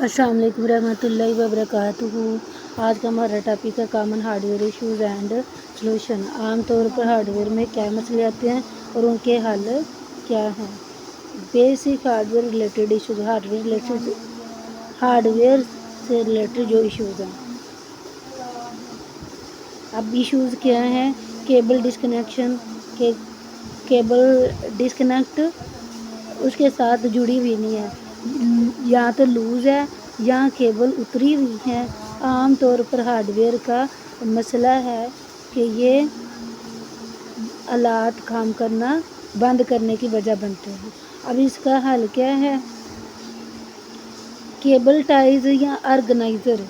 अस्सलाम वालेकुम रहमतुल्लाहि व बरकातुहू। आज का हमारा टॉपिक है common hardware issues and solution. आमतौर पर हार्डवेयर में क्या मसले आते हैं और उनके हल क्या हैं। Basic hardware related issues, hardware से रिलेटेड जो इश्यूज़ हैं। अब इश्यूज़ क्या हैं? केबल डिस्कनेक्शन, केबल डिस्कनेक्ट उसके साथ जुड़ी हुई नहीं है, या तो लूज़ है या केबल उतरी हुई है। आम तौर पर हार्डवेयर का मसला है कि ये आलात काम करना बंद करने की वजह बनते हैं। अब इसका हल क्या है? केबल टाइज या ऑर्गेनाइज़र,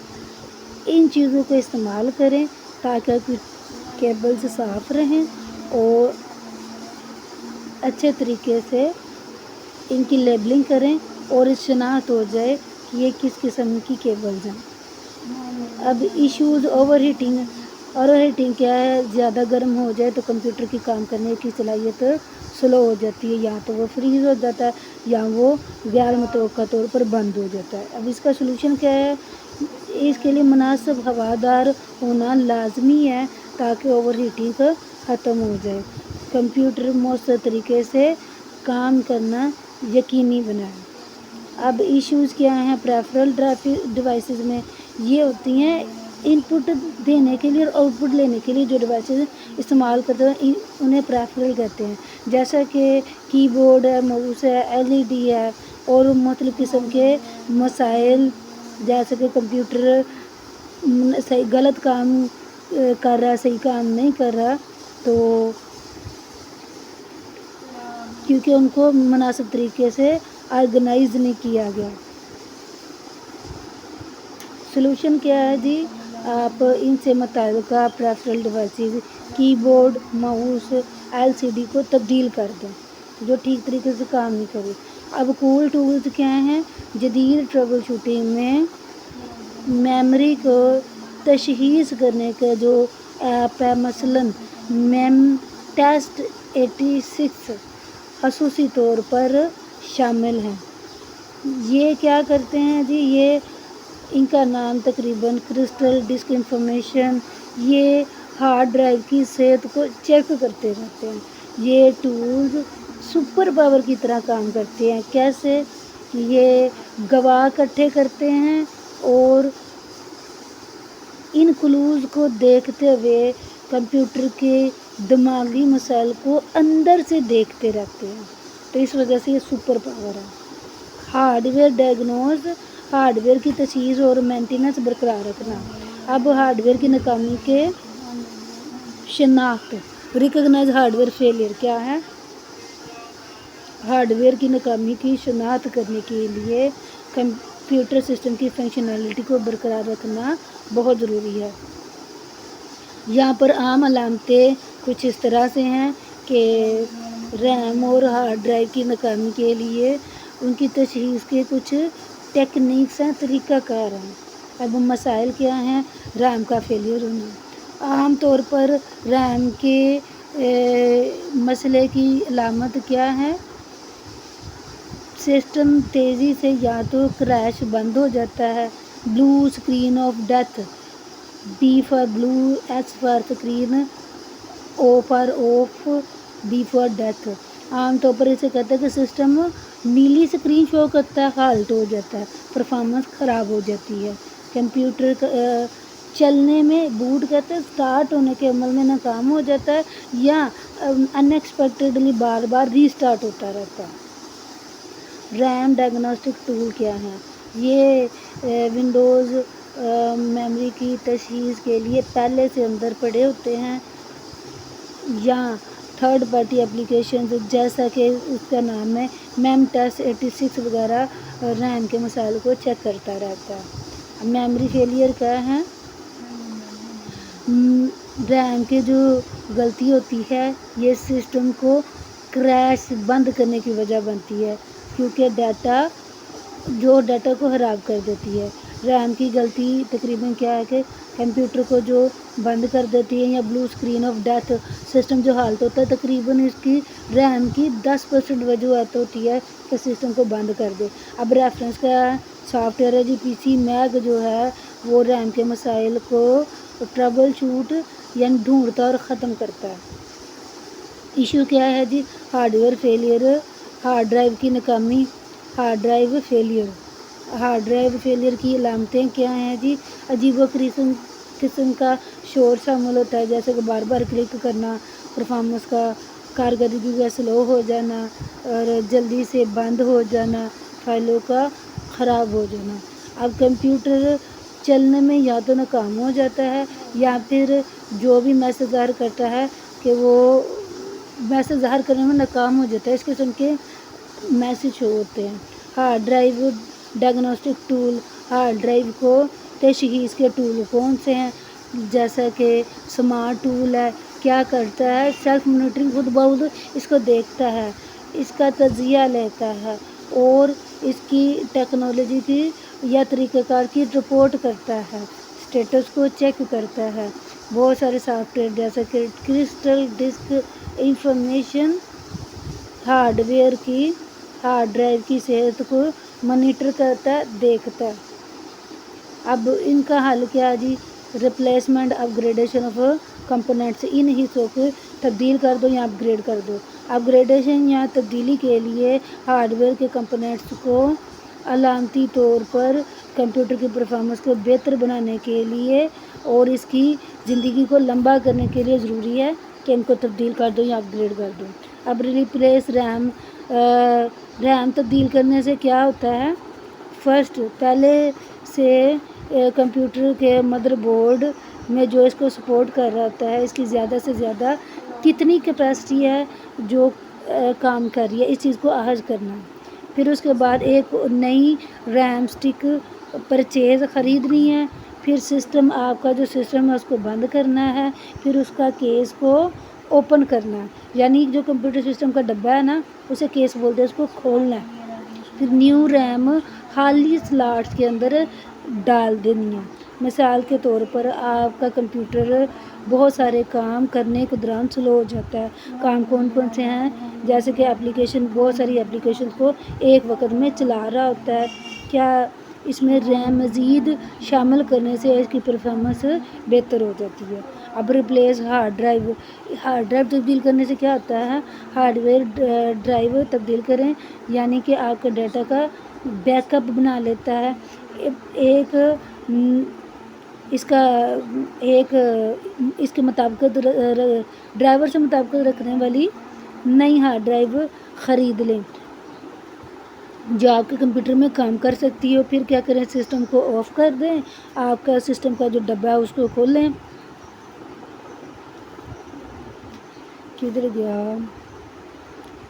इन चीज़ों को इस्तेमाल करें ताकि केबल्स साफ़ रहें और अच्छे तरीके से इनकी लेबलिंग करें और शनाख्त हो जाए कि ये किस किस्म की केबल्स हैं। अब इश्यूज़ ओवर हीटिंग क्या है? ज़्यादा गर्म हो जाए तो कंप्यूटर की काम करने की सलाहियत स्लो हो जाती है, या तो वो फ्रीज़ हो जाता है या वो गैर मुतवक्का तौर पर बंद हो जाता है। अब इसका सलूशन क्या है? इसके लिए मुनासिब हवादार होना लाजमी है ताकि ओवर हीटिंग ख़त्म हो जाए, कंप्यूटर मौसर तरीके से काम करना यकीनी बनाएं। अब इश्यूज़ क्या हैं? प्रेफरल डिवाइसेस में ये होती हैं इनपुट देने के लिए और आउटपुट लेने के लिए जो डिवाइसेस इस्तेमाल करते हैं उन्हें प्रेफरल कहते हैं। जैसा कि कीबोर्ड है, माउस है, एलईडी है और मुख्तलिफ़ किस्म के मसाइल, जैसे कि कंप्यूटर सही गलत काम कर रहा है, सही काम नहीं कर रहा, तो क्योंकि उनको मुनासिब तरीके से ऑर्गेनाइज नहीं किया गया। सलूशन क्या है जी? आप इनसे मुताबिका प्रेफरल डिवाइसेस, कीबोर्ड, माउस, एलसीडी को तब्दील कर दें जो ठीक तरीके से काम नहीं करे। अब कूल टूल्स क्या हैं? जदीद ट्रबल शूटिंग में मेमोरी को तशख़ीस करने का जो ऐप है, मसलन मेम टेस्ट 86 खसूसी तौर पर शामिल हैं। ये क्या करते हैं जी? ये इनका नाम तकरीबन क्रिस्टल डिस्क इंफॉर्मेशन, ये हार्ड ड्राइव की सेहत को चेक करते रहते हैं। ये टूल्स सुपर पावर की तरह काम करते हैं। कैसे? ये गवाह इकट्ठे करते हैं और इन क्लूज़ को देखते हुए कंप्यूटर के दिमागी मसाइल को अंदर से देखते रहते हैं, तो इस वजह से ये सुपर पावर है। हार्डवेयर डायग्नोज, हार्डवेयर की तशीख़ और मेंटेनेंस बरकरार रखना। अब हार्डवेयर की नाकामी के शनाख्त, रिकॉग्नाइज हार्डवेयर फेलियर क्या है? हार्डवेयर की नाकामी की शनाख्त करने के लिए कंप्यूटर सिस्टम की फंक्शनैलिटी को बरकरार रखना बहुत ज़रूरी है। यहाँ पर आम अलामतें कुछ इस तरह से हैं कि रैम और हार्ड ड्राइव की नाकामी के लिए उनकी तशख़ीस के कुछ टेक्निक्स हैं, तरीक़ाकार हैं। अब मसाइल क्या हैं? रैम का फेलियर होना। आम तौर पर रैम के मसले की अलामत क्या है? सिस्टम तेज़ी से या तो क्रैश बंद हो जाता है, blue screen of death, B for blue, S for screen, O for of, D for death. आम तौर पर इसे कहते हैं कि सिस्टम नीली स्क्रीन शो करता है, हाल्ट हो जाता है, परफॉर्मेंस ख़राब हो जाती है, कंप्यूटर चलने में बूट करते हैं, स्टार्ट होने के अमल में नाकाम हो जाता है या अनएक्सपेक्टेडली बार बार रीस्टार्ट होता रहता है। रैम डायग्नोस्टिक टूल क्या हैं? ये विंडोज़ मेमोरी की तशख़ीस के लिए पहले से अंदर पड़े होते हैं या थर्ड पार्टी एप्लीकेशन जैसा कि उसका नाम है मेम टेस्ट 86 वगैरह रैम के मसाइल को चेक करता रहता है। मेमोरी फेलियर क्या है? रैम की जो गलती होती है ये सिस्टम को क्रैश बंद करने की वजह बनती है, क्योंकि डाटा को ख़राब कर देती है। रैम की गलती तकरीबन क्या है कि कंप्यूटर को जो बंद कर देती है, या blue screen of death, system जो हालत होता है, तकरीबन इसकी रैम की 10% वजूहत होती है कि सिस्टम को बंद कर दे। अब रेफरेंस का सॉफ्टवेयर है जी पीसी मैक जो है वो रैम के मसाइल को ट्रबल शूट यानी ढूंढता और ख़त्म करता है। इशू क्या है जी? हार्डवेयर फेलियर, हार्ड ड्राइव की नाकामी, hard drive failure. Hard drive failure की अलामतें क्या हैं जी? अजीब किस्म का शोर शामिल होता है, जैसे कि बार बार क्लिक करना, परफॉर्मेंस का कारकर्दगी का स्लो हो जाना और जल्दी से बंद हो जाना, फाइलों का ख़राब हो जाना। अब कंप्यूटर चलने में या तो नाकाम हो जाता है या फिर जो भी मैसेज ज़ाहिर करता है कि वो मैसेज ज़ाहिर करने में नाकाम हो जाता है। इस किस्म के मैसेज होते हैं। Hard drive diagnostic tool, hard drive को तशख़ीस के टूल कौन से हैं? जैसा कि स्मार्ट टूल है, क्या करता है? सेल्फ मॉनिटरिंग, खुद ब खुद इसको देखता है, इसका तजिया लेता है और इसकी टेक्नोलॉजी की या तरीक़ाकार की रिपोर्ट करता है, स्टेटस को चेक करता है। बहुत सारे सॉफ्टवेयर जैसे कि क्रिस्टल डिस्क इंफॉर्मेशन हार्डवेयर की हार्ड ड्राइव की सेहत को मॉनिटर करता है, देखता है। अब इनका हल क्या है जी? रिप्लेसमेंट अपग्रेडेशन ऑफ कंपोनेंट्स, इन हिस्सों को तब्दील कर दो या अपग्रेड कर दो। अपग्रेडेशन या तब्दीली के लिए हार्डवेयर के कंपोनेंट्स को अलामती तौर पर कंप्यूटर की परफॉर्मेंस को बेहतर बनाने के लिए और इसकी ज़िंदगी को लंबा करने के लिए ज़रूरी है कि इनको तब्दील कर दो या अपग्रेड कर दो। अब रिप्लेस रैम तब्दील करने से क्या होता है? फर्स्ट, पहले से कंप्यूटर के मदरबोर्ड में जो इसको सपोर्ट कर रहा होता है, इसकी ज़्यादा से ज़्यादा कितनी कैपेसिटी है जो काम कर रही है, इस चीज़ को आहज करना। फिर उसके बाद एक नई रैम स्टिक परचेज़ ख़रीदनी है। फिर सिस्टम, आपका जो सिस्टम है उसको बंद करना है। फिर उसका केस को ओपन करना है, यानी जो कंप्यूटर सिस्टम का डब्बा है ना, उसे केस बोलते हैं, उसको खोलना है। फिर न्यू रैम खाली स्लॉट्स के अंदर डाल देनी है। मिसाल के तौर पर आपका कंप्यूटर बहुत सारे काम करने के दौरान स्लो हो जाता है। काम कौन कौन से हैं? जैसे कि एप्लीकेशन, बहुत सारी एप्लीकेशन को एक वक्त में चला रहा होता है। क्या इसमें रैम मज़ीद शामिल करने से इसकी परफॉर्मेंस बेहतर हो जाती है। अब रिप्लेस हार्ड ड्राइव तब्दील करने से क्या होता है? हार्डवेयर ड्राइव तब्दील करें, यानी कि आपके डाटा का बैकअप बना लेता है। इसके मुताबिक ड्राइवर से मुताबिक रखने वाली नई हार्ड ड्राइव ख़रीद लें जो आपके कंप्यूटर में काम कर सकती हो। फिर क्या करें? सिस्टम को ऑफ़ कर दें, आपका सिस्टम का जो डब्बा है उसको खोलें। किधर गया?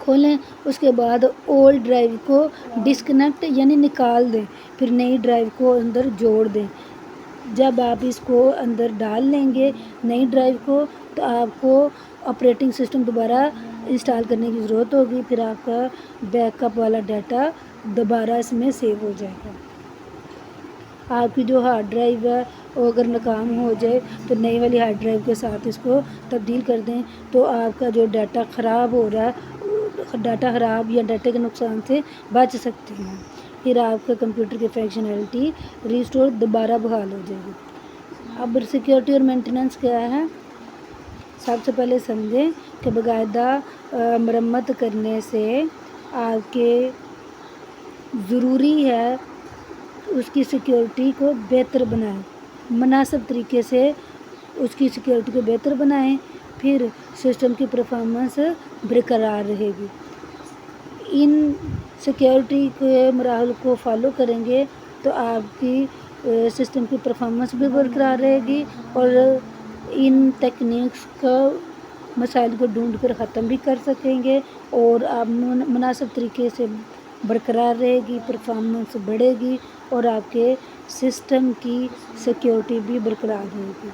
खोलें। उसके बाद ओल्ड ड्राइव को डिस्कनेक्ट यानी निकाल दें, फिर नई ड्राइव को अंदर जोड़ दें। जब आप इसको अंदर डाल लेंगे नई ड्राइव को, तो आपको ऑपरेटिंग सिस्टम दोबारा इंस्टॉल करने की ज़रूरत होगी। फिर आपका बैकअप वाला डाटा दोबारा इसमें सेव हो जाएगा। आपकी जो हार्ड ड्राइव है वो अगर नाकाम हो जाए तो नई वाली हार्ड ड्राइव के साथ इसको तब्दील कर दें, तो आपका जो डाटा ख़राब हो रहा है, डाटा ख़राब या डाटे के नुकसान से बच सकते हैं। फिर आपका कंप्यूटर की फंक्शनैलिटी रिस्टोर दोबारा बहाल हो जाएगी। अब सिक्योरिटी और मेंटेनेंस क्या है? सबसे पहले समझें कि बाकायदा मरम्मत करने से आपके ज़रूरी है उसकी सिक्योरिटी को बेहतर बनाएं, मुनासिब तरीके से उसकी सिक्योरिटी को बेहतर बनाएं, फिर सिस्टम की परफॉर्मेंस बरकरार रहेगी। इन सिक्योरिटी के मराहल को फॉलो करेंगे तो आपकी सिस्टम की परफॉर्मेंस भी बरकरार रहेगी और इन टेक्निक्स का मसाइल को ढूंढ कर ख़त्म भी कर सकेंगे और आप मुनासिब तरीके से बरकरार रहेगी, परफॉर्मेंस बढ़ेगी और आपके सिस्टम की सिक्योरिटी भी बरकरार रहेगी।